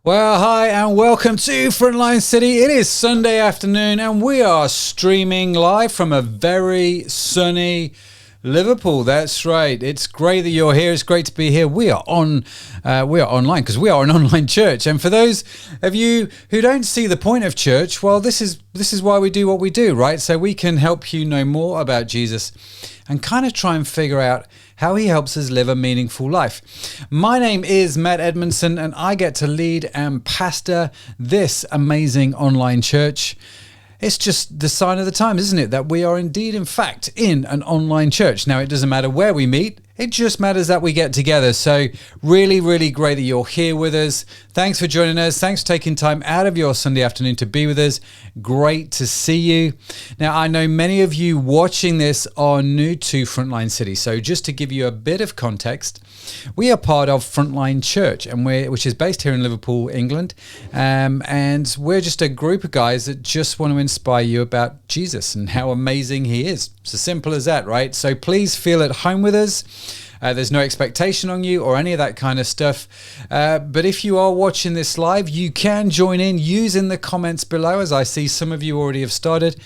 Well, hi and welcome to Frontline City. It is Sunday afternoon and we are streaming live from a very sunny Liverpool. That's right. It's great that you're here. It's great to be here. We are online because we are an online church. And for those of you who don't see the point of church, well, this is why we do what we do, right? So we can help you know more about Jesus and kind of try and figure out how he helps us live a meaningful life. My name is Matt Edmondson and I get to lead and pastor this amazing online church. It's just the sign of the times, isn't it? That we are indeed, in fact, in an online church. Now, it doesn't matter where we meet. It just matters that we get together. So really, really great that you're here with us. Thanks for joining us. Thanks for taking time out of your Sunday afternoon to be with us. Great to see you. Now, I know many of you watching this are new to Frontline City. So just to give you a bit of context, we are part of Frontline Church, which is based here in Liverpool, England. And we're just a group of guys that just want to inspire you about Jesus and how amazing he is. It's as simple as that, right? So please feel at home with us. There's no expectation on you or any of that kind of stuff. But if you are watching this live, you can join in using the comments below, as I see some of you already have started.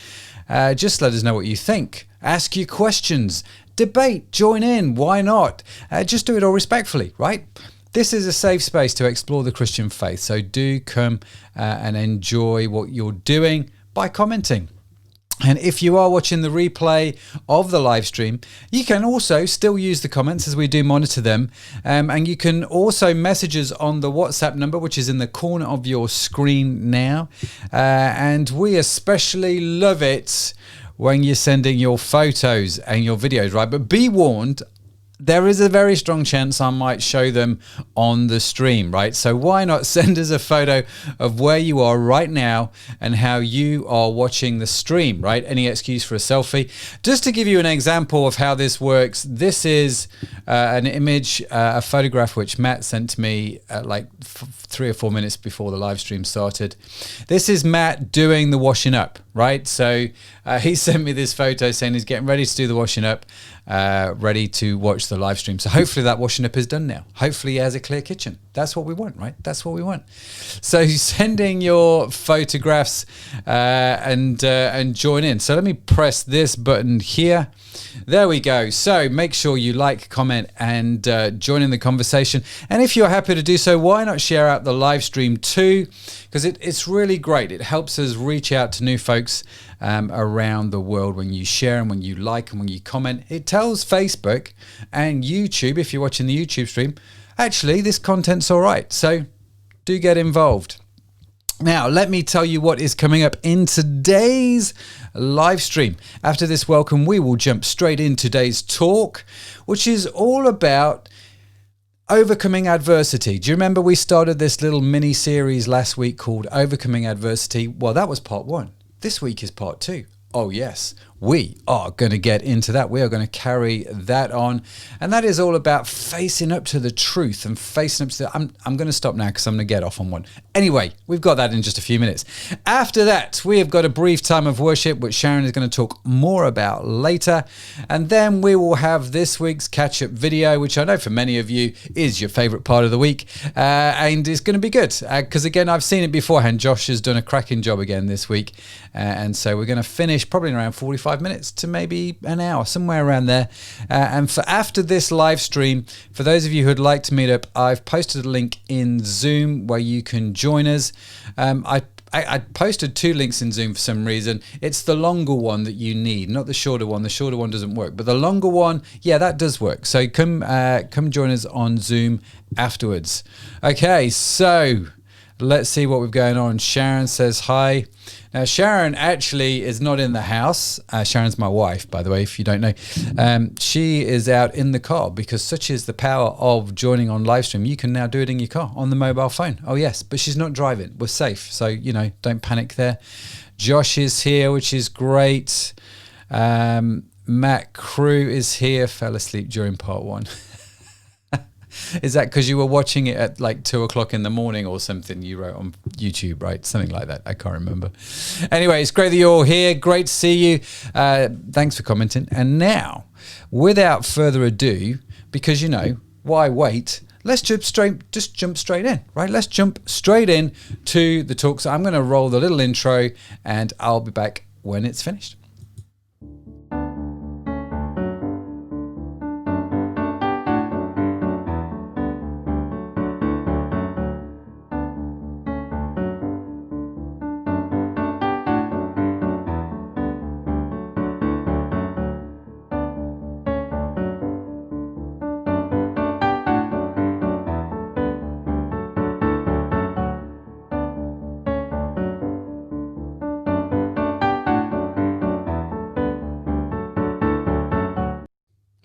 Just let us know what you think. Ask your questions. Debate. Join in. Why not? Just do it all respectfully, right? This is a safe space to explore the Christian faith. So do come and enjoy what you're doing by commenting. And if you are watching the replay of the live stream, you can also still use the comments as we do monitor them. And you can also message us on the WhatsApp number, which is in the corner of your screen now. And we especially love it when you're sending your photos and your videos, right? But be warned, there is a very strong chance I might show them on the stream, right? So why not send us a photo of where you are right now and how you are watching the stream, right? Any excuse for a selfie. Just to give you an example of how this works, this is an image, a photograph which Matt sent to me at like 3 or 4 minutes before the live stream started. This is Matt doing the washing up, right? So he sent me this photo saying he's getting ready to do the washing up, ready to watch the live stream. So hopefully that washing up is done now. Hopefully he has a clear kitchen. That's what we want, right? That's what we want. So sending your photographs and join in. So let me press this button here. There we go. So make sure you like, comment, and join in the conversation. And if you're happy to do so, why not share out the live stream too? Because it's really great. It helps us reach out to new folks around the world when you share and when you like and when you comment. It tells Facebook and YouTube, if you're watching the YouTube stream, actually this content's all right. So do get involved. Now, let me tell you what is coming up in today's live stream. After this welcome, we will jump straight into today's talk, which is all about overcoming adversity. Do you remember we started this little mini series last week called Overcoming Adversity? Well, that was part 1. This week is part 2. Oh yes, we are going to get into that. We are going to carry that on. And that is all about facing up to the truth and facing up to the... I'm going to stop now because I'm going to get off on one. Anyway, we've got that in just a few minutes. After that, we have got a brief time of worship, which Sharon is going to talk more about later. And then we will have this week's catch-up video, which I know for many of you is your favorite part of the week. And it's going to be good because, again, I've seen it beforehand. Josh has done a cracking job again this week. And so we're going to finish probably in around 45 minutes to maybe an hour, somewhere around there. And for after this live stream, for those of you who'd like to meet up, I've posted a link in Zoom where you can join us. I posted 2 links in Zoom for some reason. It's the longer one that you need, not the shorter one. The shorter one doesn't work, but the longer one, yeah, that does work. So come join us on Zoom afterwards. Okay, so let's see what we've going on. Sharon says hi. Now, Sharon actually is not in the house. Sharon's my wife, by the way, if you don't know. She is out in the car because such is the power of joining on Livestream. You can now do it in your car on the mobile phone. Oh, yes, but she's not driving. We're safe. So, don't panic there. Josh is here, which is great. Matt Crew is here. Fell asleep during part 1. Is that because you were watching it at like 2 o'clock in the morning or something you wrote on YouTube, right? Something like that. I can't remember. Anyway, it's great that you're all here. Great to see you. Thanks for commenting. And now, without further ado, because, why wait? let's jump straight in, right? Let's jump straight in to the talk. So I'm going to roll the little intro and I'll be back when it's finished.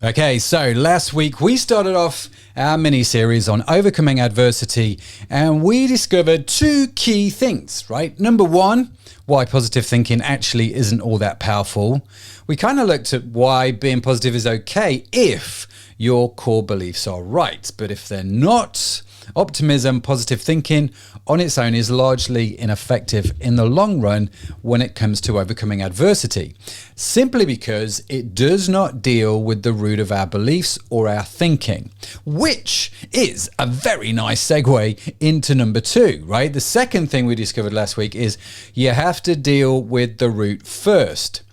Okay, so last week we started off our mini-series on overcoming adversity, and we discovered two key things, right? Number one, why positive thinking actually isn't all that powerful. We kind of looked at why being positive is okay if your core beliefs are right, but if they're not, optimism, positive thinking on its own is largely ineffective in the long run when it comes to overcoming adversity, simply because it does not deal with the root of our beliefs or our thinking, which is a very nice segue into number two, right? The second thing we discovered last week is you have to deal with the root first.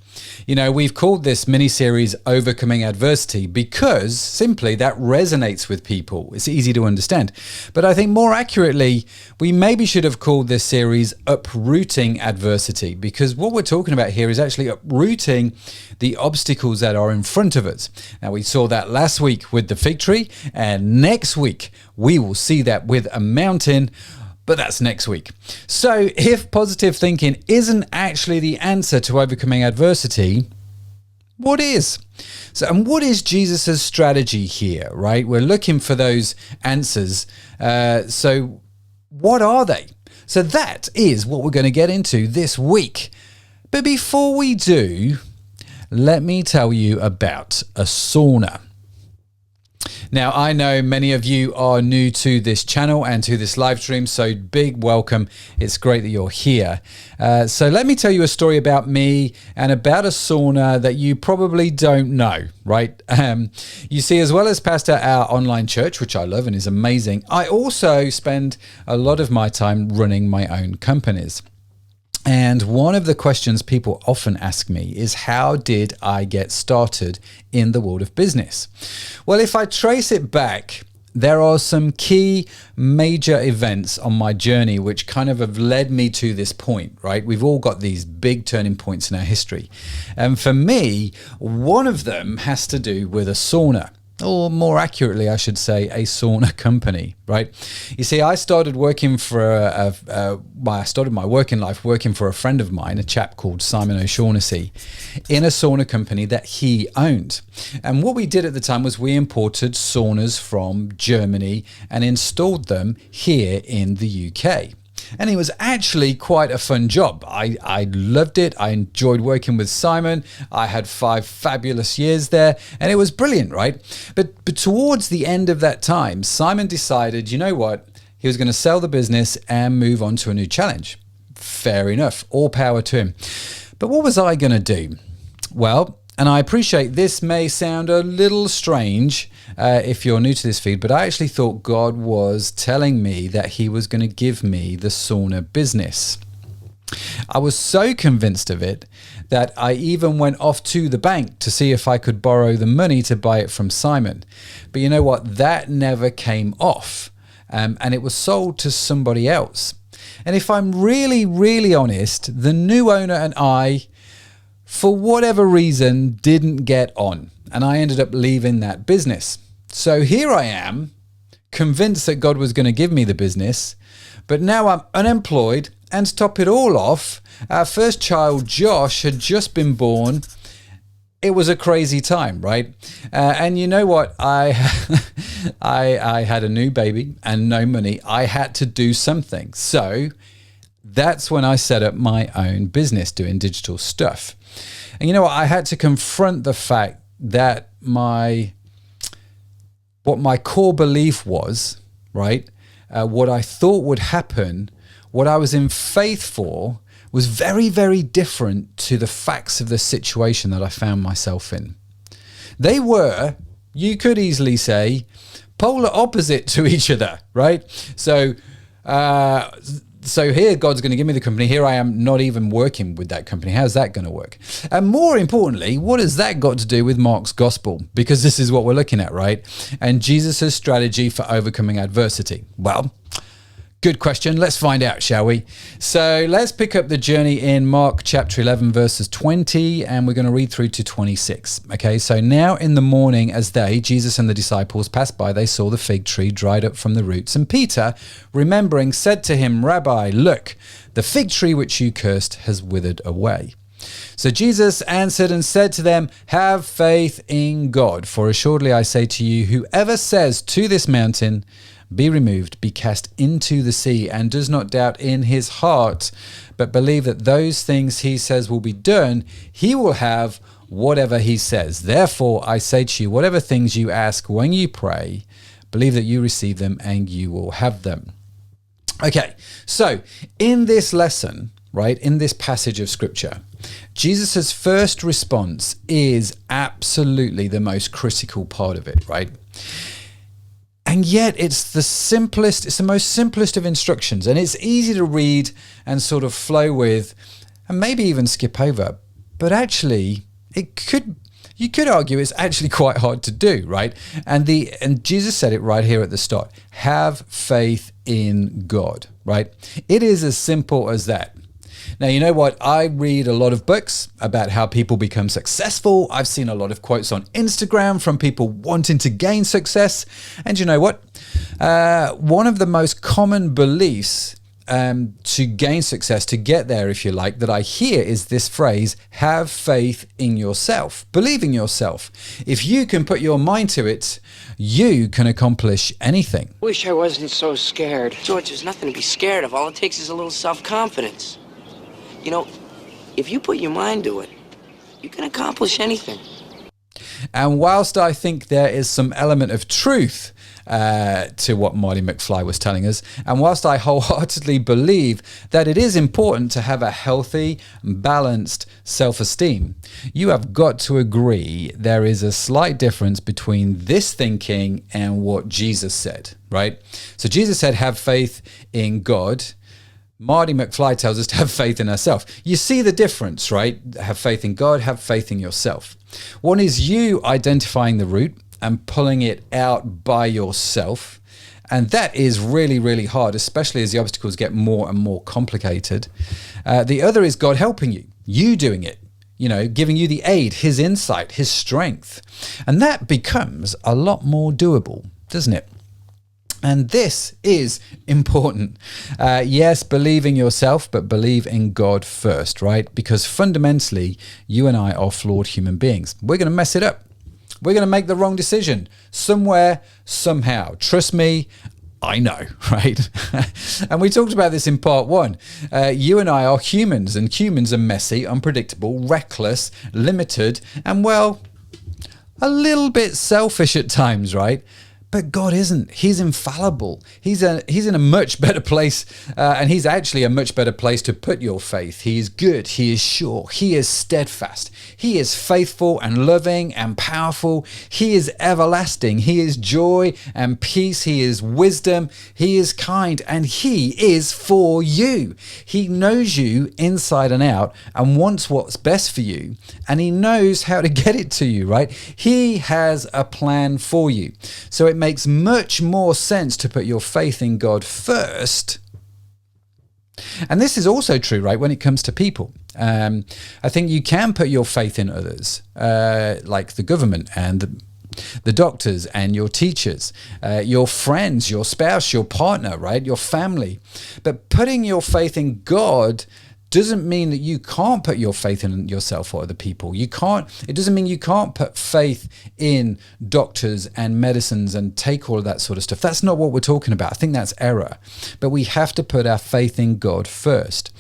You know, we've called this mini-series Overcoming Adversity because simply that resonates with people. It's easy to understand. But I think more accurately, we maybe should have called this series Uprooting Adversity, because what we're talking about here is actually uprooting the obstacles that are in front of us. Now, we saw that last week with the fig tree, and next week we will see that with a mountain. But that's next week. So if positive thinking isn't actually the answer to overcoming adversity, what is? And what is Jesus's strategy here, right? We're looking for those answers. So what are they? So that is what we're going to get into this week. But before we do, let me tell you about a sauna. Now, I know many of you are new to this channel and to this live stream, so big welcome. It's great that you're here. So let me tell you a story about me and about a sauna that you probably don't know, right? You see, as well as pastor our online church, which I love and is amazing, I also spend a lot of my time running my own companies. And one of the questions people often ask me is, how did I get started in the world of business? Well, if I trace it back, there are some key major events on my journey which kind of have led me to this point, right? We've all got these big turning points in our history. And for me, one of them has to do with a sauna. Or more accurately, I should say, a sauna company, right? You see, I started working for I started my working life working for a friend of mine, a chap called Simon O'Shaughnessy, in a sauna company that he owned. And what we did at the time was we imported saunas from Germany and installed them here in the UK. And it was actually quite a fun job. I loved it. I enjoyed working with Simon. I had 5 fabulous years there, and it was brilliant, right? But towards the end of that time, Simon decided, you know what? He was going to sell the business and move on to a new challenge. Fair enough. All power to him. But what was I going to do? Well, and I appreciate this may sound a little strange if you're new to this feed, but I actually thought God was telling me that he was going to give me the sauna business. I was so convinced of it that I even went off to the bank to see if I could borrow the money to buy it from Simon. But you know what? That never came off, and it was sold to somebody else. And if I'm really, really honest, the new owner and I, for whatever reason, didn't get on, and I ended up leaving that business. So here I am, convinced that God was going to give me the business, but now I'm unemployed, and to top it all off, our first child, Josh, had just been born. It was a crazy time, right? And you know what? I had a new baby and no money. I had to do something. So that's when I set up my own business doing digital stuff. And you know what? I had to confront the fact that what my core belief was, right? What I thought would happen, what I was in faith for, was very, very different to the facts of the situation that I found myself in. They were, you could easily say, polar opposite to each other, right? So here God's going to give me the company. Here I am not even working with that company. How's that going to work? And more importantly, what has that got to do with Mark's gospel? Because this is what we're looking at, right? And Jesus' strategy for overcoming adversity. Well, good question. Let's find out, shall we? So let's pick up the journey in Mark chapter 11, verses 20, and we're going to read through to 26. Okay, so now in the morning as Jesus and the disciples passed by, they saw the fig tree dried up from the roots. And Peter, remembering, said to him, Rabbi, look, the fig tree which you cursed has withered away. So Jesus answered and said to them, have faith in God. For assuredly I say to you, whoever says to this mountain, be removed, be cast into the sea, and does not doubt in his heart, but believe that those things he says will be done, he will have whatever he says. Therefore, I say to you, whatever things you ask when you pray, believe that you receive them and you will have them. Okay, so in this lesson, right, in this passage of scripture, Jesus' first response is absolutely the most critical part of it, right? And yet it's the most simplest of instructions, and it's easy to read and sort of flow with and maybe even skip over. But actually, you could argue it's actually quite hard to do, right? And Jesus said it right here at the start. Have faith in God, right? It is as simple as that. Now, you know what? I read a lot of books about how people become successful. I've seen a lot of quotes on Instagram from people wanting to gain success. And you know what? One of the most common beliefs to gain success, to get there, if you like, that I hear is this phrase, have faith in yourself, believe in yourself. If you can put your mind to it, you can accomplish anything. Wish I wasn't so scared. George, there's nothing to be scared of. All it takes is a little self-confidence. You know, if you put your mind to it, you can accomplish anything. And whilst I think there is some element of truth to what Marty McFly was telling us, and whilst I wholeheartedly believe that it is important to have a healthy, balanced self-esteem, you have got to agree there is a slight difference between this thinking and what Jesus said, right? So Jesus said, have faith in God. Marty McFly tells us to have faith in ourselves. You see the difference, right? Have faith in God, have faith in yourself. One is you identifying the root and pulling it out by yourself. And that is really, really hard, especially as the obstacles get more and more complicated. The other is God helping you, you doing it, giving you the aid, his insight, his strength. And that becomes a lot more doable, doesn't it? And this is important. Yes, believe in yourself, but believe in God first, right? Because fundamentally, you and I are flawed human beings. We're going to mess it up. We're going to make the wrong decision somewhere, somehow. Trust me, I know, right? And we talked about this in part one. You and I are humans, and humans are messy, unpredictable, reckless, limited, and, well, a little bit selfish at times, right? But God isn't. He's infallible. He's in a much better place, and he's actually a much better place to put your faith. He is good. He is sure. He is steadfast. He is faithful and loving and powerful. He is everlasting. He is joy and peace. He is wisdom. He is kind, and he is for you. He knows you inside and out and wants what's best for you, and he knows how to get it to you, right? He has a plan for you. So it makes much more sense to put your faith in God first. And this is also true, right, when it comes to people. I think you can put your faith in others, like the government and the doctors and your teachers, your friends, your spouse, your partner, right, your family. But putting your faith in God doesn't mean that you can't put your faith in yourself or other people. It doesn't mean you can't put faith in doctors and medicines and take all of that sort of stuff. That's not what we're talking about. I think that's error. But we have to put our faith in God first.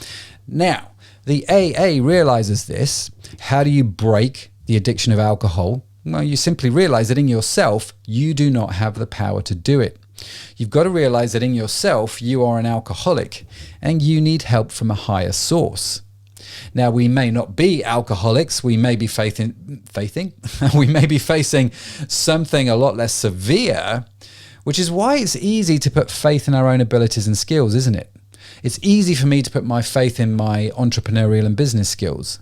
Now, the AA realizes this. How do you break the addiction of alcohol? Well, you simply realize that in yourself, you do not have the power to do it. You've got to realize that in yourself, you are an alcoholic and you need help from a higher source. Now, we may not be alcoholics. We may be we may be facing something a lot less severe, which is why it's easy to put faith in our own abilities and skills, isn't it? It's easy for me to put my faith in my entrepreneurial and business skills.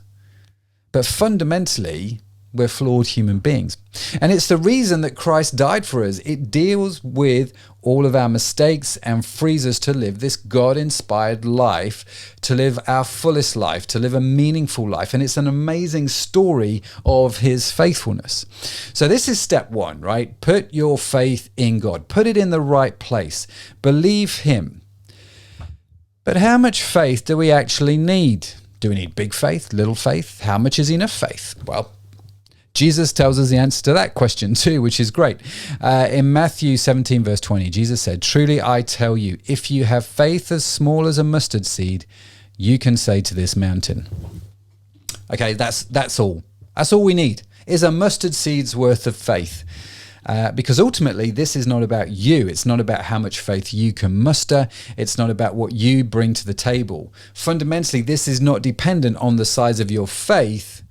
But fundamentally, we're flawed human beings. And it's the reason that Christ died for us. It deals with all of our mistakes and frees us to live this God-inspired life, to live our fullest life, to live a meaningful life. And it's an amazing story of his faithfulness. So this is step one, right? Put your faith in God. Put it in the right place. Believe him. But how much faith do we actually need? Do we need big faith, little faith? How much is enough faith? Well, Jesus tells us the answer to that question too, which is great. In Matthew 17, verse 20, Jesus said, "Truly I tell you, if you have faith as small as a mustard seed, you can say to this mountain." Okay, that's all. That's all we need, is a mustard seed's worth of faith. Because ultimately, this is not about you. It's not about how much faith you can muster. It's not about what you bring to the table. Fundamentally, this is not dependent on the size of your faith,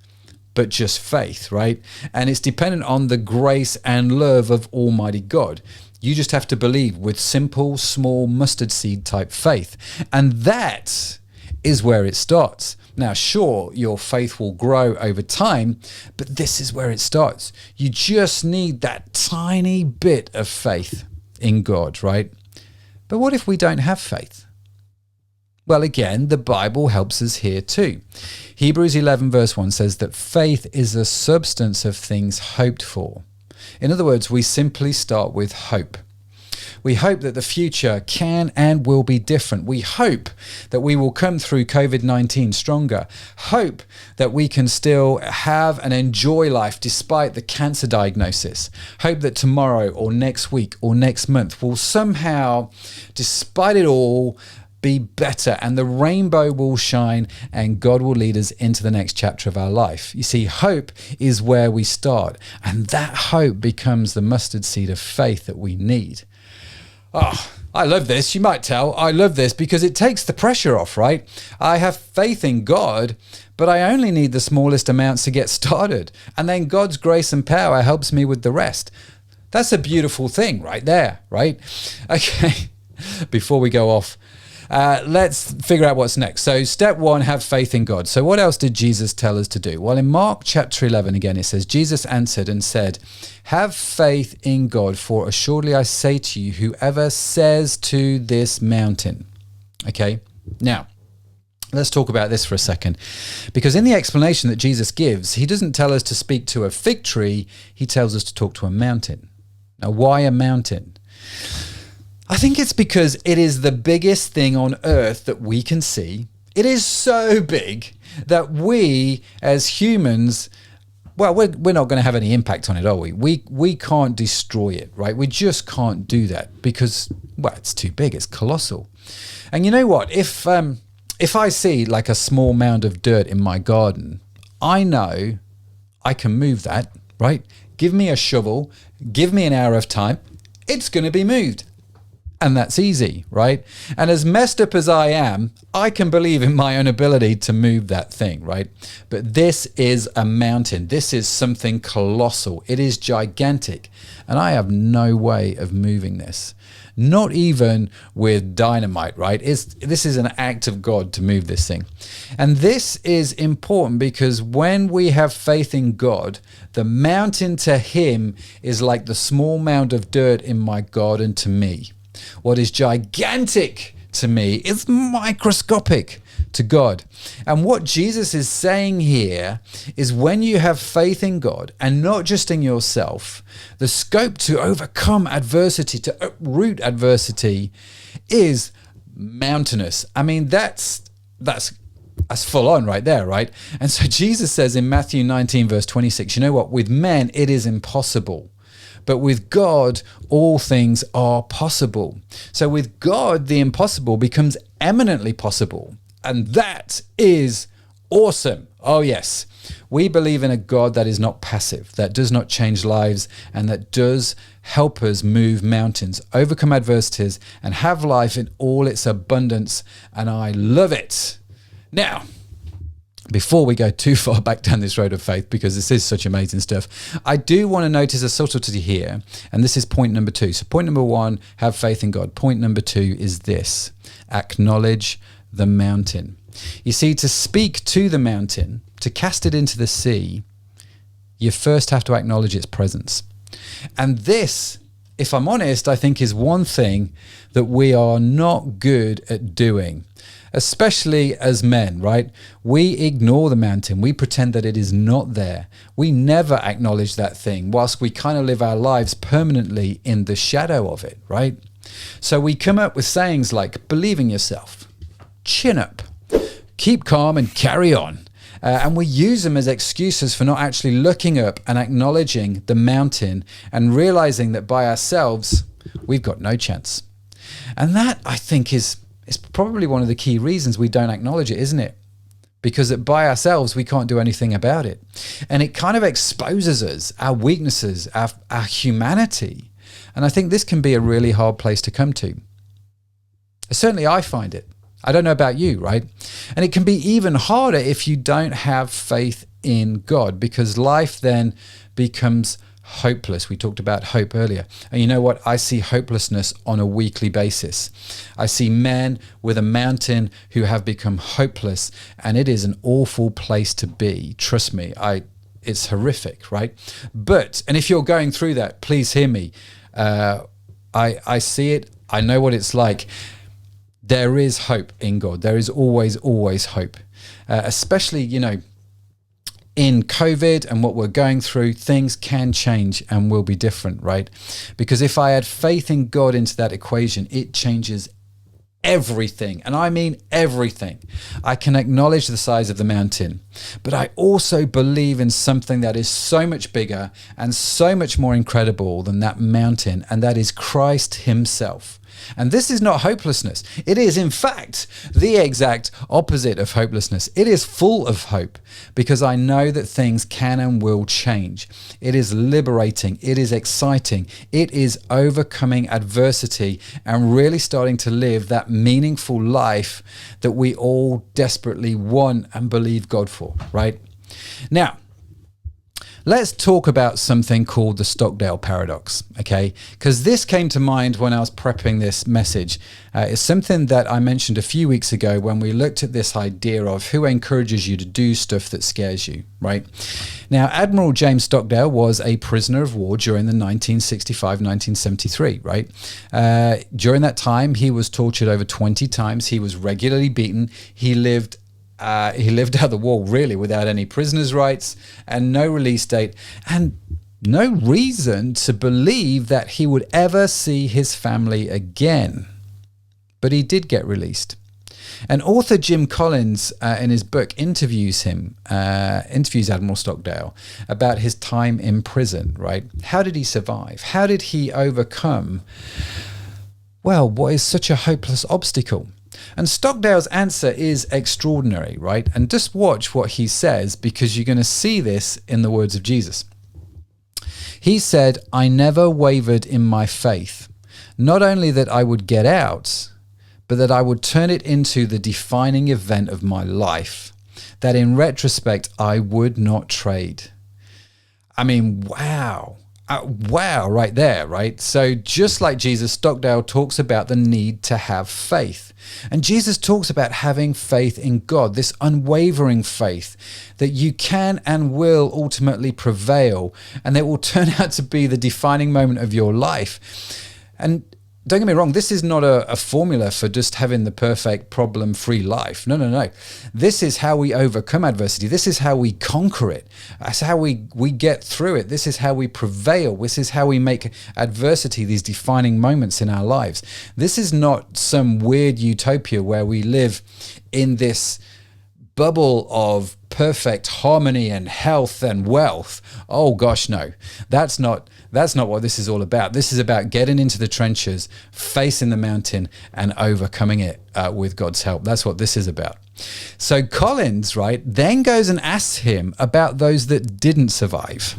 but just faith, right? And it's dependent on the grace and love of Almighty God. You just have to believe with simple, small mustard seed type faith. And that is where it starts. Now, sure, your faith will grow over time, but this is where it starts. You just need that tiny bit of faith in God, right? But what if we don't have faith? Well, again, the Bible helps us here too. Hebrews 11 verse 1 says that faith is a substance of things hoped for. In other words, we simply start with hope. We hope that the future can and will be different. We hope that we will come through COVID-19 stronger. Hope that we can still have and enjoy life despite the cancer diagnosis. Hope that tomorrow or next week or next month will somehow, despite it all, be better, and the rainbow will shine and God will lead us into the next chapter of our life. You see, hope is where we start, and that hope becomes the mustard seed of faith that we need. Oh, I love this. You might tell I love this because it takes the pressure off, right? I have faith in God, but I only need the smallest amounts to get started. And then God's grace and power helps me with the rest. That's a beautiful thing right there, right? Okay, before we go off, let's figure out what's next. So step one, have faith in God. So what else did Jesus tell us to do? Well, in Mark chapter 11, again, it says, Jesus answered and said, "Have faith in God, for assuredly I say to you, whoever says to this mountain." Okay, now, let's talk about this for a second. Because in the explanation that Jesus gives, he doesn't tell us to speak to a fig tree, he tells us to talk to a mountain. Now, why a mountain? I think it's because it is the biggest thing on earth that we can see. It is so big that we as humans, well, we're not going to have any impact on it, are we? We can't destroy it, right? We just can't do that because, well, it's too big. It's colossal. And you know what? If I see like a small mound of dirt in my garden, I know I can move that, right? Give me a shovel, give me an hour of time, it's going to be moved. And that's easy, right? And as messed up as I am, I can believe in my own ability to move that thing, right? But this is a mountain. This is something colossal. It is gigantic. And I have no way of moving this. Not even with dynamite, right? This is an act of God to move this thing. And this is important because when we have faith in God, the mountain to him is like the small mound of dirt in my garden to me. What is gigantic to me is microscopic to God. And what Jesus is saying here is when you have faith in God and not just in yourself, the scope to overcome adversity, to uproot adversity is mountainous. I mean, that's full on right there, right? And so Jesus says in Matthew 19, verse 26, you know what? With men, it is impossible. But with God, all things are possible. So with God, the impossible becomes eminently possible. And that is awesome. Oh, yes. We believe in a God that is not passive, that does not change lives, and that does help us move mountains, overcome adversities, and have life in all its abundance. And I love it. Now, before we go too far back down this road of faith, because this is such amazing stuff, I do want to notice a subtlety here, and this is point number 2. So point number 1, have faith in God. Point number 2 is this: acknowledge the mountain. You see, to speak to the mountain, to cast it into the sea, you first have to acknowledge its presence. And this, if I'm honest, I think is one thing that we are not good at doing, especially as men, right? We ignore the mountain. We pretend that it is not there. We never acknowledge that thing, whilst we kind of live our lives permanently in the shadow of it, right? So we come up with sayings like, believe in yourself, chin up, keep calm and carry on. And we use them as excuses for not actually looking up and acknowledging the mountain and realizing that by ourselves, we've got no chance. And that, I think, is probably one of the key reasons we don't acknowledge it, isn't it? Because by ourselves, we can't do anything about it. And it kind of exposes us, our weaknesses, our humanity. And I think this can be a really hard place to come to. Certainly, I find it. I don't know about you, right? And it can be even harder if you don't have faith in God, because life then becomes hopeless. We talked about hope earlier. And you know what? I see hopelessness on a weekly basis. I see men with a mountain who have become hopeless, and it is an awful place to be. Trust me, it's horrific, right? But, and if you're going through that, please hear me. I see it. I know what it's like. There is hope in God. There is always, always hope. Especially, in COVID and what we're going through, things can change and will be different, right? Because if I add faith in God into that equation, it changes everything. And I mean everything. I can acknowledge the size of the mountain, but I also believe in something that is so much bigger and so much more incredible than that mountain, and that is Christ himself. And this is not hopelessness. It is, in fact, the exact opposite of hopelessness. It is full of hope, because I know that things can and will change. It is liberating. It is exciting. It is overcoming adversity and really starting to live that meaningful life that we all desperately want and believe God for, right? Now, let's talk about something called the Stockdale Paradox, okay? Because this came to mind when I was prepping this message. It's something that I mentioned a few weeks ago when we looked at this idea of who encourages you to do stuff that scares you, right? Now, Admiral James Stockdale was a prisoner of war during the 1965-1973, right? During that time, he was tortured over 20 times. He was regularly beaten. He lived out the war really without any prisoners' rights and no release date, and no reason to believe that he would ever see his family again. But he did get released. And author Jim Collins, in his book, interviews Admiral Stockdale about his time in prison, right? How did he survive? How did he overcome, well, what is such a hopeless obstacle? And Stockdale's answer is extraordinary, right? And just watch what he says, because you're going to see this in the words of Jesus. He said, "I never wavered in my faith, not only that I would get out, but that I would turn it into the defining event of my life, that in retrospect, I would not trade." I mean, wow. Wow, right there, right? So just like Jesus, Stockdale talks about the need to have faith. And Jesus talks about having faith in God, this unwavering faith that you can and will ultimately prevail, and that will turn out to be the defining moment of your life. And don't get me wrong, this is not a formula for just having the perfect problem-free life. No. This is how we overcome adversity. This is how we conquer it. That's how we get through it. This is how we prevail. This is how we make adversity these defining moments in our lives. This is not some weird utopia where we live in this bubble of perfect harmony and health and wealth. Oh gosh, no. That's not what this is all about. This is about getting into the trenches, facing the mountain, and overcoming it with God's help. That's what this is about. So Collins, right, then goes and asks him about those that didn't survive.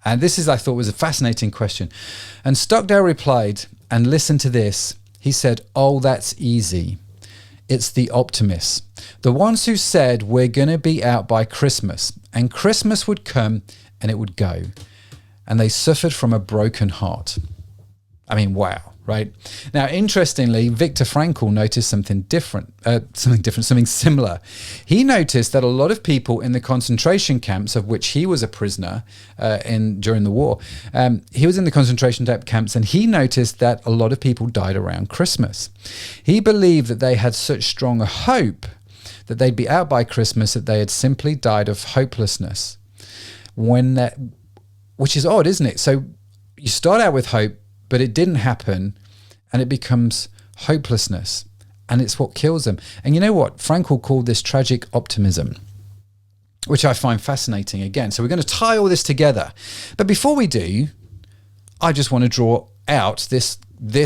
And this is, I thought, was a fascinating question. And Stockdale replied, and listen to this. He said, "Oh, that's easy. It's the optimists, the ones who said we're going to be out by Christmas, and Christmas would come and it would go. And they suffered from a broken heart. I mean, wow, right? Now, interestingly, Viktor Frankl noticed something similar. He noticed that a lot of people in the concentration camps, of which he was a prisoner during the war, he was in the concentration camps, and he noticed that a lot of people died around Christmas. He believed that they had such strong hope that they'd be out by Christmas that they had simply died of hopelessness. Which is odd, isn't it? So you start out with hope, but it didn't happen, and it becomes hopelessness, and it's what kills them. And you know what? Frankl called this tragic optimism, which I find fascinating again. So we're going to tie all this together. But before we do, I just want to draw out this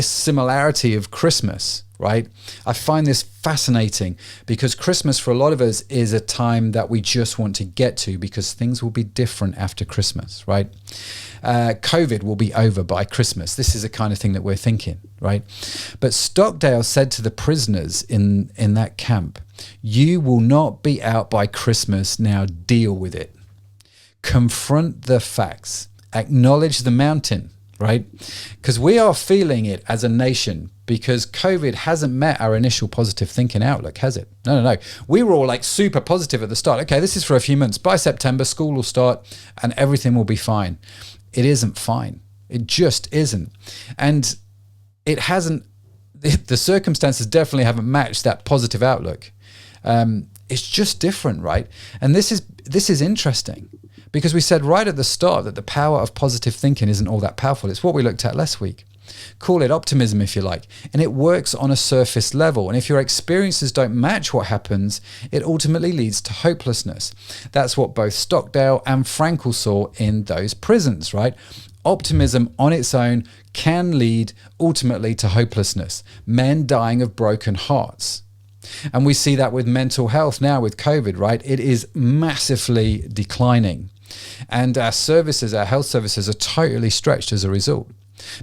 similarity of Christmas, right? I find this fascinating because Christmas for a lot of us is a time that we just want to get to because things will be different after Christmas, right? COVID will be over by Christmas. This is the kind of thing that we're thinking, right? But Stockdale said to the prisoners in that camp, you will not be out by Christmas, now deal with it. Confront the facts, acknowledge the mountain, right? Because we are feeling it as a nation because COVID hasn't met our initial positive thinking outlook, has it? No. We were all like super positive at the start. Okay, this is for a few months. By September, school will start and everything will be fine. It isn't fine. It just isn't. And it hasn't, the circumstances definitely haven't matched that positive outlook. It's just different, right? And this is interesting because we said right at the start that the power of positive thinking isn't all that powerful. It's what we looked at last week. Call it optimism if you like. And it works on a surface level. And if your experiences don't match what happens, it ultimately leads to hopelessness. That's what both Stockdale and Frankl saw in those prisons, right? Optimism on its own can lead ultimately to hopelessness. Men dying of broken hearts. And we see that with mental health now with COVID, right? It is massively declining. And our services, our health services are totally stretched as a result.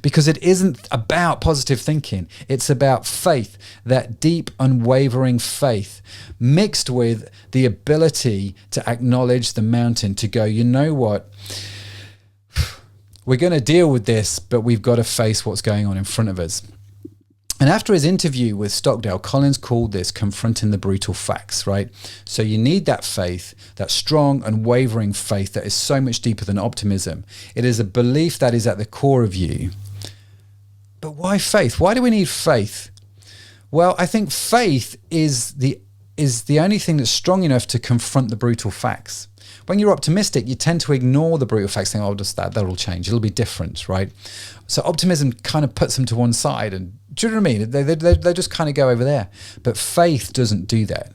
Because it isn't about positive thinking. It's about faith, that deep, unwavering faith, mixed with the ability to acknowledge the mountain, to go, you know what? We're going to deal with this, but we've got to face what's going on in front of us. And after his interview with Stockdale, Collins called this confronting the brutal facts, right? So you need that faith, that strong, unwavering faith that is so much deeper than optimism. It is a belief that is at the core of you. But why faith? Why do we need faith? Well, I think faith is the only thing that's strong enough to confront the brutal facts. When you're optimistic, you tend to ignore the brutal facts, saying, oh, just that'll change. It'll be different, right? So optimism kind of puts them to one side. And do you know what I mean? They just kind of go over there. But faith doesn't do that.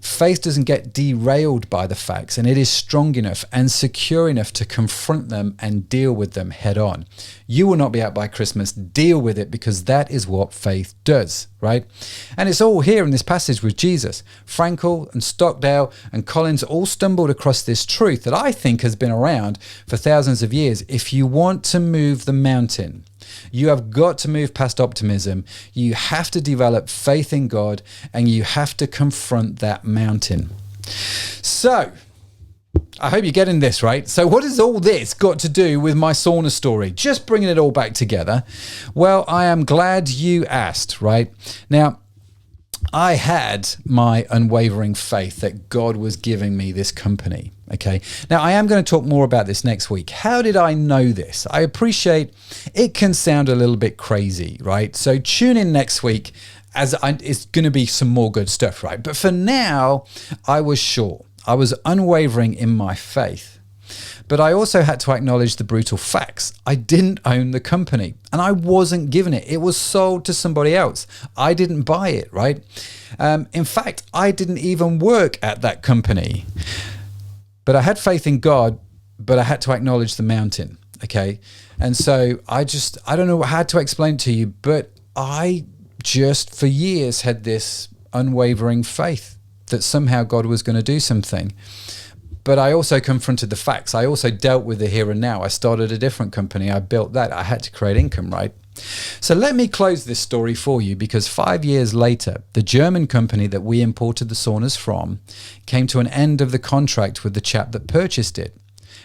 Faith doesn't get derailed by the facts, and it is strong enough and secure enough to confront them and deal with them head on. You will not be out by Christmas. Deal with it, because that is what faith does, right? And it's all here in this passage with Jesus. Frankl and Stockdale and Collins all stumbled across this truth that I think has been around for thousands of years. If you want to move the mountain, you have got to move past optimism. You have to develop faith in God, and you have to confront that mountain. So, I hope you're getting this, right? So what has all this got to do with my sauna story? Just bringing it all back together. Well, I am glad you asked, right? Now, I had my unwavering faith that God was giving me this company. Okay. Now, I am going to talk more about this next week. How did I know this? I appreciate it can sound a little bit crazy, right? So tune in next week it's going to be some more good stuff, right? But for now, I was sure. I was unwavering in my faith. But I also had to acknowledge the brutal facts. I didn't own the company, and I wasn't given it. It was sold to somebody else. I didn't buy it, right? In fact, I didn't even work at that company. But I had faith in God, but I had to acknowledge the mountain, okay? And so I don't know how to explain it to you, but I just for years had this unwavering faith that somehow God was going to do something. But I also confronted the facts. I also dealt with the here and now. I started a different company. I built that. I had to create income, right? So let me close this story for you, because 5 years later, the German company that we imported the saunas from came to an end of the contract with the chap that purchased it.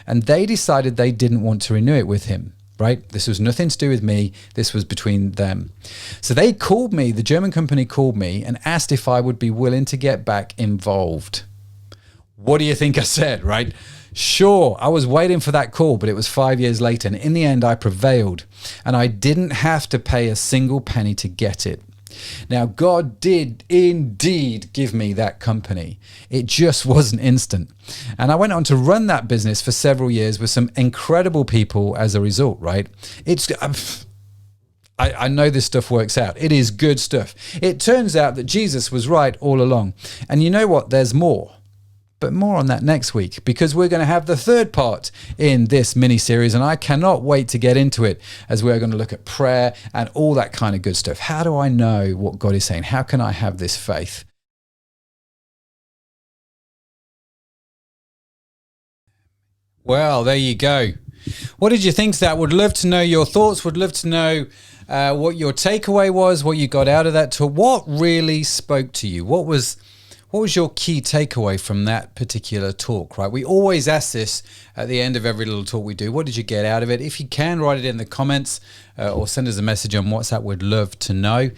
And they decided they didn't want to renew it with him, right? This was nothing to do with me. This was between them. So they called me, the German company called me and asked if I would be willing to get back involved. What do you think I said, right? Sure, I was waiting for that call, but it was 5 years later, and in the end I prevailed, and I didn't have to pay a single penny to get it. Now, God did indeed give me that company. It just wasn't instant. And I went on to run that business for several years with some incredible people as a result, right? I know this stuff works out. It is good stuff. It turns out that Jesus was right all along. And you know what? There's more. But more on that next week, because we're going to have the third part in this mini-series, and I cannot wait to get into it, as we're going to look at prayer and all that kind of good stuff. How do I know what God is saying? How can I have this faith? Well, there you go. What did you think of that? Would love to know your thoughts. Would love to know what your takeaway was, what you got out of that talk. What really spoke to you? What was your key takeaway from that particular talk, right? We always ask this at the end of every little talk we do. What did you get out of it? If you can, write it in the comments or send us a message on WhatsApp. We'd love to know,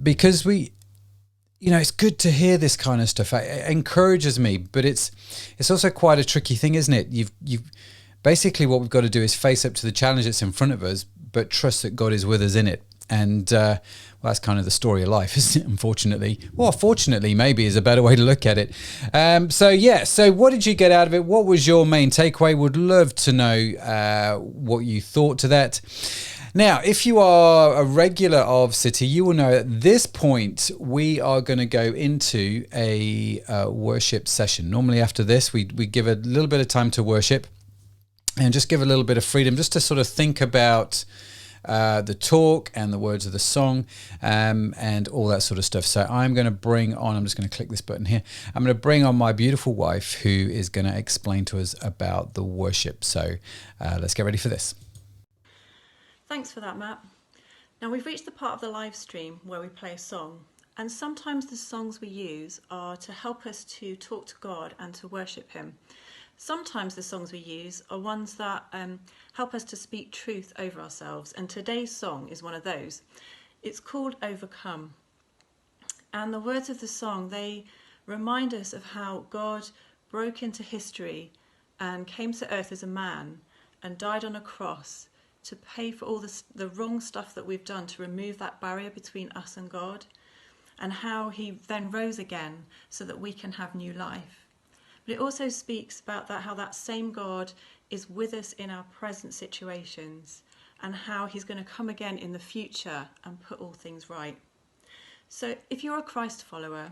because it's good to hear this kind of stuff. It encourages me, but it's also quite a tricky thing, isn't it? You've basically, what we've got to do is face up to the challenge that's in front of us, but trust that God is with us in it. And well, that's kind of the story of life, isn't it? Unfortunately, well, fortunately, maybe is a better way to look at it. So what did you get out of it? What was your main takeaway? Would love to know what you thought to that. Now, if you are a regular of City, you will know at this point we are going to go into a worship session. Normally after this, we give a little bit of time to worship and just give a little bit of freedom just to sort of think about the talk and the words of the song and all that sort of stuff. So I'm going to bring on, I'm just going to click this button here. I'm going to bring on my beautiful wife, who is going to explain to us about the worship. So let's get ready for this. Thanks for that, Matt. Now we've reached the part of the live stream where we play a song, and sometimes the songs we use are to help us to talk to God and to worship Him. Sometimes the songs we use are ones that help us to speak truth over ourselves, and today's song is one of those. It's called Overcome, and the words of the song, they remind us of how God broke into history and came to earth as a man and died on a cross to pay for all the wrong stuff that we've done, to remove that barrier between us and God, and how He then rose again so that we can have new life. But it also speaks about how that same God is with us in our present situations, and how He's going to come again in the future and put all things right. So if you're a Christ follower,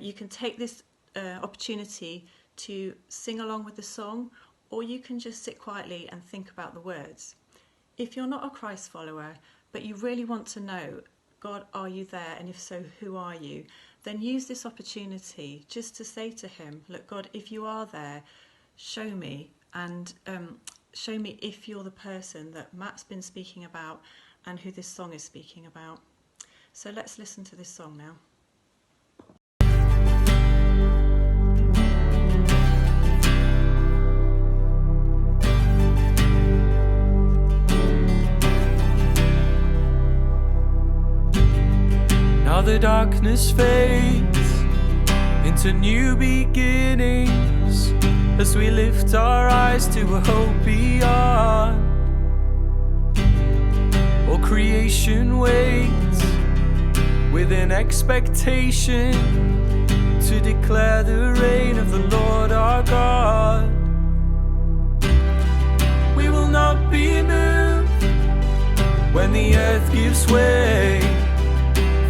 you can take this opportunity to sing along with the song, or you can just sit quietly and think about the words. If you're not a Christ follower, but you really want to know, God, are you there? And if so, who are you? Then use this opportunity just to say to Him, look, God, if you are there, show me, and show me if you're the person that Matt's been speaking about and who this song is speaking about. So let's listen to this song now. Now the darkness fades into new beginnings as we lift our eyes to a hope beyond. All creation waits with an expectation to declare the reign of the Lord our God. We will not be moved when the earth gives way,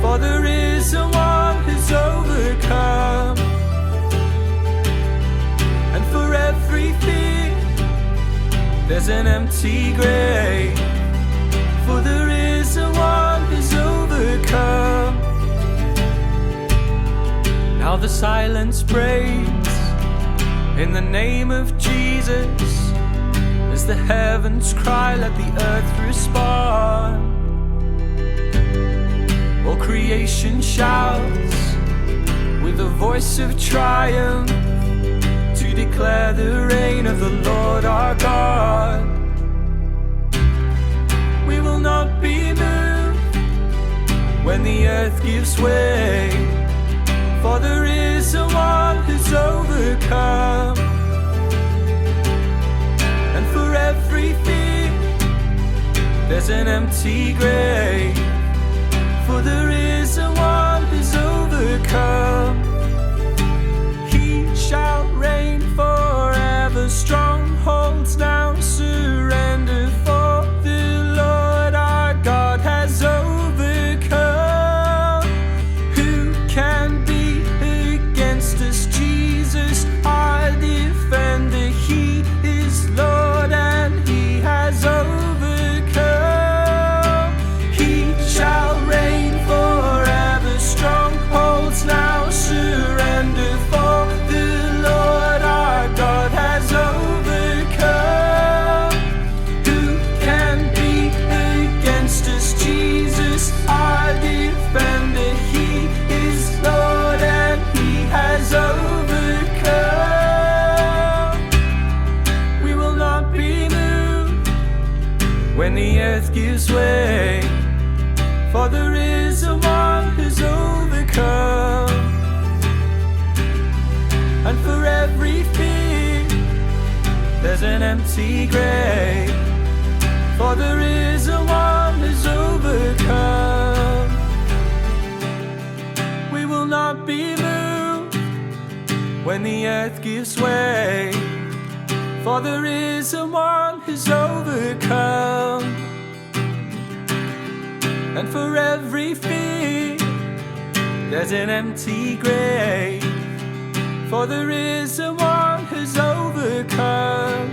for the risen one has overcome. And for every fear there's an empty grave, for the risen one has overcome. Now the silence breaks in the name of Jesus, as the heavens cry, let the earth respond. creation shouts with a voice of triumph to declare the reign of the Lord our God. We will not be moved when the earth gives way, for there is a one who's overcome. And for every fear there's an empty grave, for there is a one who's overcome. He shall reign forever, strongholds now surrender, for the Lord our God has overcome. Who can be against us? Jesus our defender, he is Lord and he has overcome. He shall reign forever, strongholds now surrender, for the Lord our God has overcome. Who can be against us? Jesus our defender, he is Lord and he has overcome. We will not be moved when the earth gives way, for there is a one who's overcome. And for every fear there's an empty grave, for there is a one who's overcome. We will not be moved when the earth gives way, for there is a one who's overcome. And for every fear there's an empty grave, for there is a one who's overcome.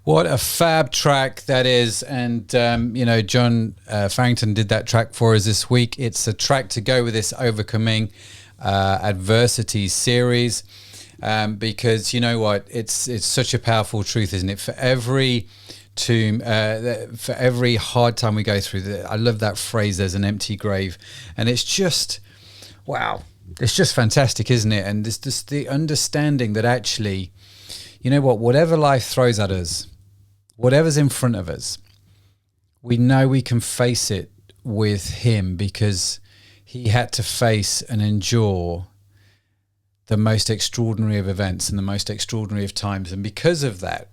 What a fab track that is. And, John Farrington did that track for us this week. It's a track to go with this Overcoming Adversity series, because you know what? It's such a powerful truth, isn't it? For every hard time we go through, I love that phrase, there's an empty grave. And it's just, wow, it's just fantastic, isn't it? And it's just the understanding that actually, you know what, whatever life throws at us, whatever's in front of us, we know we can face it with him, because he had to face and endure the most extraordinary of events and the most extraordinary of times. And because of that,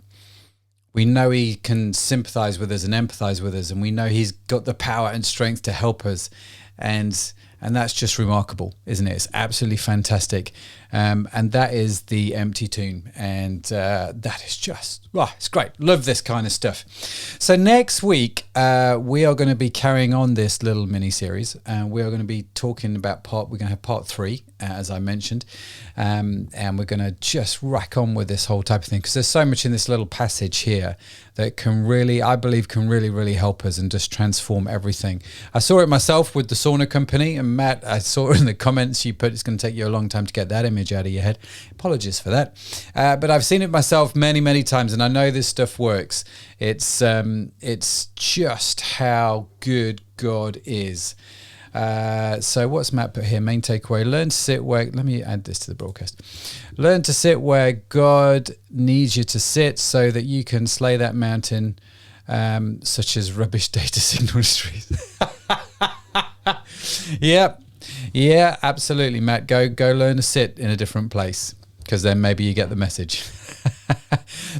we know he can sympathize with us and empathize with us, and we know he's got the power and strength to help us. And that's just remarkable, isn't it? It's absolutely fantastic. And that is the Empty Tomb. And that is just, it's great. Love this kind of stuff. So next week, we are going to be carrying on this little mini-series. We are going to be talking about we're going to have part 3, as I mentioned. And we're going to just rack on with this whole type of thing, because there's so much in this little passage here that can really, I believe, can really, really help us and just transform everything. I saw it myself with the sauna company, and Matt, I saw in the comments you put, it's going to take you a long time to get that image out of your head. Apologies for that. But I've seen it myself many, many times, and I know this stuff works. It's just how good God is. So what's Matt put here? Main takeaway: learn to sit where, let me add this to the broadcast. Learn to sit where God needs you to sit, so that you can slay that mountain, such as rubbish data signal trees. Yeah, absolutely, Matt. Go learn to sit in a different place, because then maybe you get the message.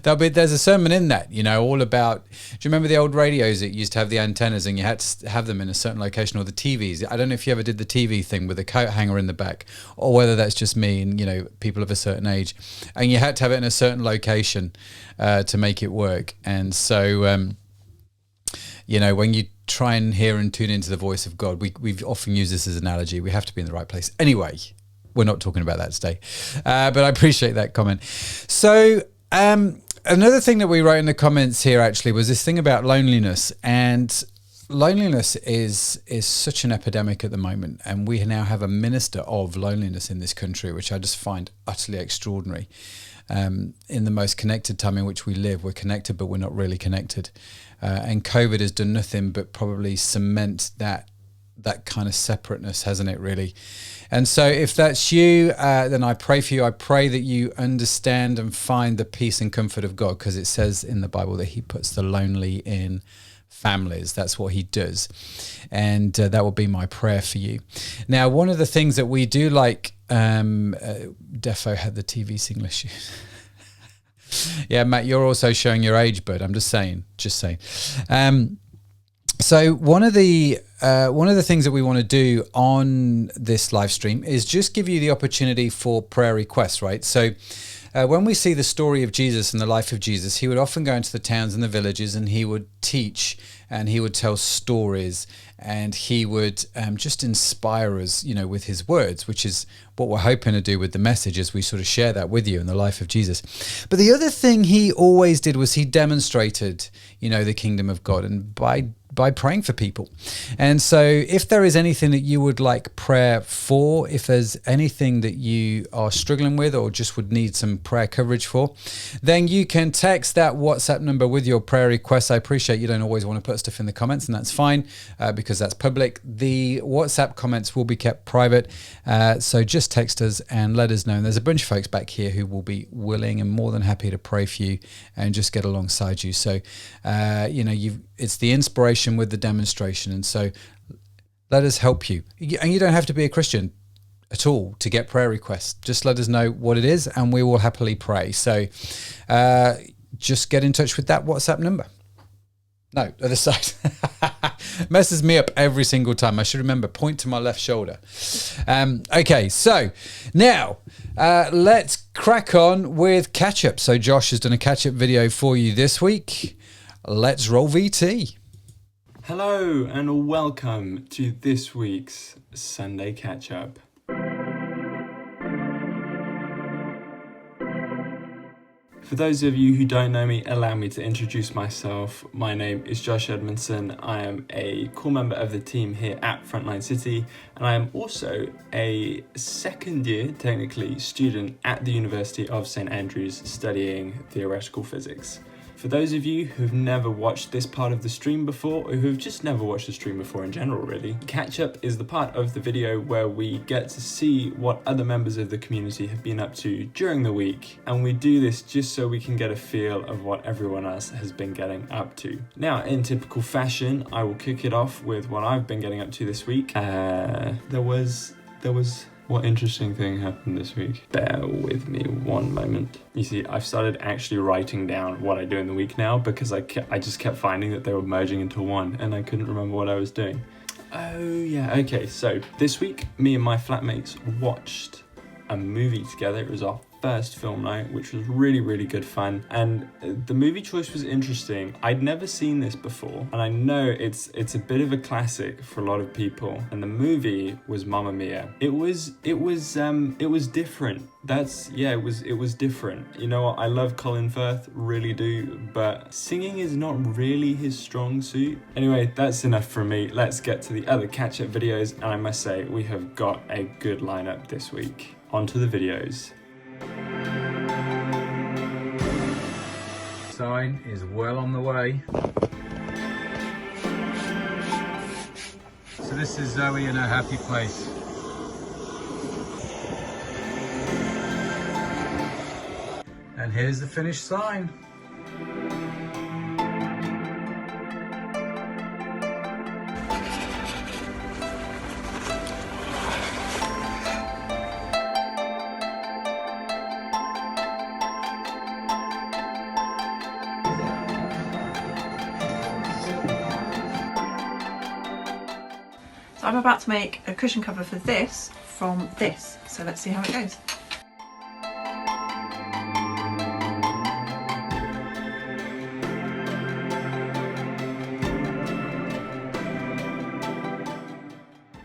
There's a sermon in that, all about, do you remember the old radios that used to have the antennas and you had to have them in a certain location, or the TVs? I don't know if you ever did the TV thing with the coat hanger in the back, or whether that's just me and, people of a certain age. And you had to have it in a certain location to make it work. And so, when you try and hear and tune into the voice of God, we've often used this as an analogy. We have to be in the right place. Anyway, we're not talking about that today, but I appreciate that comment. So another thing that we wrote in the comments here actually was this thing about loneliness. And Loneliness is such an epidemic at the moment, and we now have a minister of loneliness in this country, which I just find utterly extraordinary. In the most connected time in which we live, we're connected, but we're not really connected. And COVID has done nothing but probably cement that kind of separateness, hasn't it, really? And so if that's you, then I pray for you. I pray that you understand and find the peace and comfort of God, because it says in the Bible that he puts the lonely in families. That's what he does. And that will be my prayer for you. Now, one of the things that we do like, Defo had the TV Singlish. Yeah, Matt, you're also showing your age, bud. I'm just saying. So one of the things that we want to do on this live stream is just give you the opportunity for prayer requests, right? So when we see the story of Jesus and the life of Jesus, he would often go into the towns and the villages, and he would teach, and he would tell stories, and he would just inspire us, with his words, which is what we're hoping to do with the message as we sort of share that with you in the life of Jesus. But the other thing he always did was he demonstrated, the kingdom of God, and by praying for people. And so if there is anything that you would like prayer for, if there's anything that you are struggling with or just would need some prayer coverage for, then you can text that WhatsApp number with your prayer requests. I appreciate you don't always want to put stuff in the comments, and that's fine because that's public. The WhatsApp comments will be kept private. So just text us and let us know. And there's a bunch of folks back here who will be willing and more than happy to pray for you and just get alongside you. So, it's the inspiration with the demonstration. And so let us help you. And you don't have to be a Christian at all to get prayer requests. Just let us know what it is and we will happily pray. So just get in touch with that WhatsApp number. No, other side. Messes me up every single time. I should remember, point to my left shoulder. Okay, so now let's crack on with catch-up. So Josh has done a catch-up video for you this week. Let's roll VT. Hello and welcome to this week's Sunday catch-up. For those of you who don't know me, allow me to introduce myself. My name is Josh Edmondson. I am a core member of the team here at Frontline City, and I am also a second year, technically, student at the University of St Andrews studying theoretical physics. For those of you who've never watched this part of the stream before, or who've just never watched the stream before in general really, Catch Up is the part of the video where we get to see what other members of the community have been up to during the week, and we do this just so we can get a feel of what everyone else has been getting up to. Now, in typical fashion, I will kick it off with what I've been getting up to this week. What interesting thing happened this week? Bear with me one moment. You see, I've started actually writing down what I do in the week now because I just kept finding that they were merging into one and I couldn't remember what I was doing. Oh yeah, okay, so this week, me and my flatmates watched a movie together. It was our first film night, which was really, really good fun. And the movie choice was interesting. I'd never seen this before, and I know it's a bit of a classic for a lot of people. And the movie was Mamma Mia. It was different. It was different. You know what? I love Colin Firth, really do, but singing is not really his strong suit. Anyway, that's enough from me. Let's get to the other catch-up videos, and I must say we have got a good lineup this week. On to the videos. Sign is well on the way. So this is Zoe in her happy place. And here's the finished sign. I'm about to make a cushion cover for this from this, so let's see how it goes.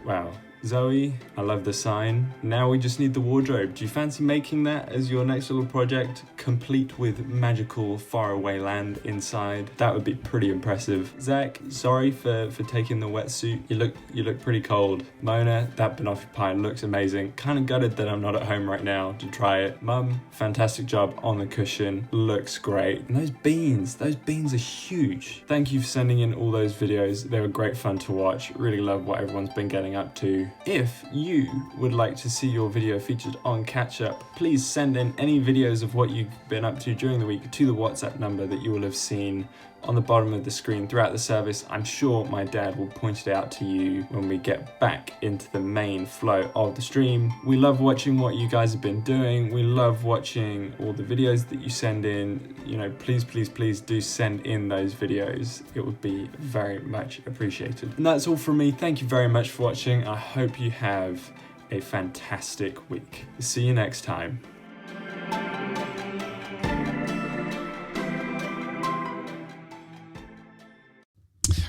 Wow, Zoe, I love the sign. Now we just need the wardrobe. Do you fancy making that as your next little project, complete with magical faraway land inside? That would be pretty impressive. Zach, sorry for taking the wetsuit. You look pretty cold. Mona, that banoffee pie looks amazing. Kind of gutted that I'm not at home right now to try it. Mum, fantastic job on the cushion. Looks great. And those beans are huge. Thank you for sending in all those videos. They were great fun to watch. Really love what everyone's been getting up to. If you would like to see your video featured on Catch Up, please send in any videos of what you've been up to during the week to the WhatsApp number that you will have seen on the bottom of the screen throughout the service. I'm sure my dad will point it out to you when we get back into the main flow of the stream. We love watching what you guys have been doing. We love watching all the videos that you send in. You know, please do send in those videos. It would be very much appreciated. And that's all from me. Thank you very much for watching. I hope you have a fantastic week. See you next time.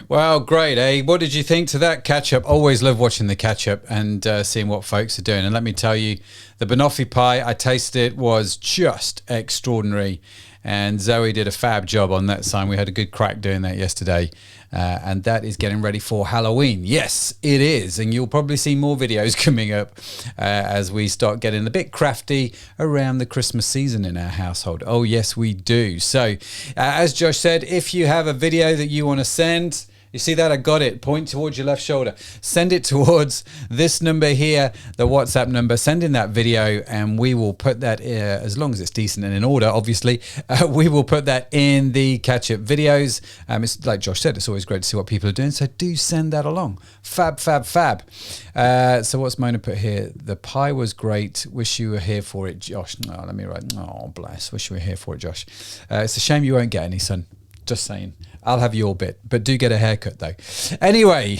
Well, great, eh? What did you think to that catch-up? Always love watching the catch-up and seeing what folks are doing. And let me tell you, the banoffee pie, I tasted it, was just extraordinary. And Zoe did a fab job on that sign. We had a good crack doing that yesterday. And that is getting ready for Halloween. Yes, it is. And you'll probably see more videos coming up as we start getting a bit crafty around the Christmas season in our household. Oh, yes, we do. So, as Josh said, if you have a video that you want to send, you see that? I got it. Point towards your left shoulder. Send it towards this number here, the WhatsApp number. Send in that video and we will put that, as long as it's decent and in order, obviously, we will put that in the catch-up videos. It's like Josh said, it's always great to see what people are doing, so do send that along. Fab. So what's Mona put here? The pie was great. Wish you were here for it, Josh. No, let me write. Oh, bless. Wish you were here for it, Josh. It's a shame you won't get any, son. Just saying. I'll have your bit, but do get a haircut though. Anyway,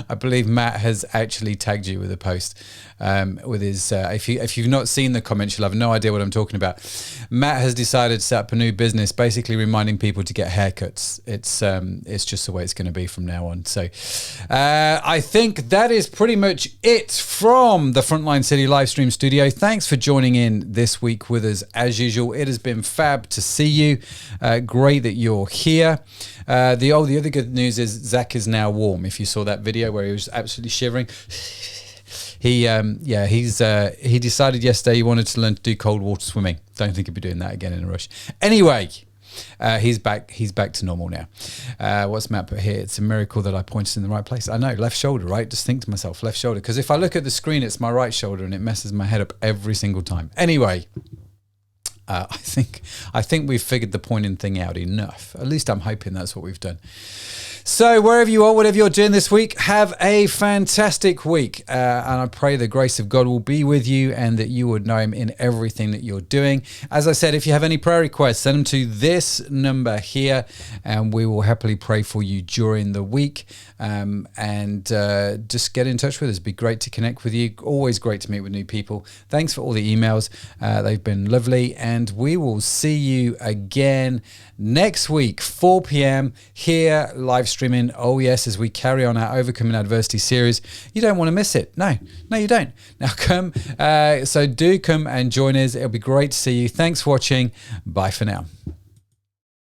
I believe Matt has actually tagged you with a post with his, if you've not seen the comments, you'll have no idea what I'm talking about. Matt has decided to set up a new business, basically reminding people to get haircuts. It's just the way it's going to be from now on. So I think that is pretty much it from the Frontline City Livestream studio. Thanks for joining in this week with us as usual. It has been fab to see you. Great that you're here. The other good news is Zach is now warm. If you saw that video where he was absolutely shivering, he decided yesterday he wanted to learn to do cold water swimming. Don't think he'll be doing that again in a rush. Anyway, he's back to normal now. What's Matt put here? It's a miracle that I pointed in the right place. I know, left shoulder, right? Just think to myself, left shoulder, because if I look at the screen, it's my right shoulder and it messes my head up every single time. Anyway, I think we've figured the pointing thing out enough. At least I'm hoping that's what we've done. So wherever you are, whatever you're doing this week, have a fantastic week. And I pray the grace of God will be with you and that you would know him in everything that you're doing. As I said, if you have any prayer requests, send them to this number here and we will happily pray for you during the week. Just get in touch with us. It'd be great to connect with you. Always great to meet with new people. Thanks for all the emails. They've been lovely. And we will see you again next week, 4 p.m. here, live streaming. Oh, yes, as we carry on our Overcoming Adversity series. You don't want to miss it. No, you don't. Now come. So do come and join us. It'll be great to see you. Thanks for watching. Bye for now.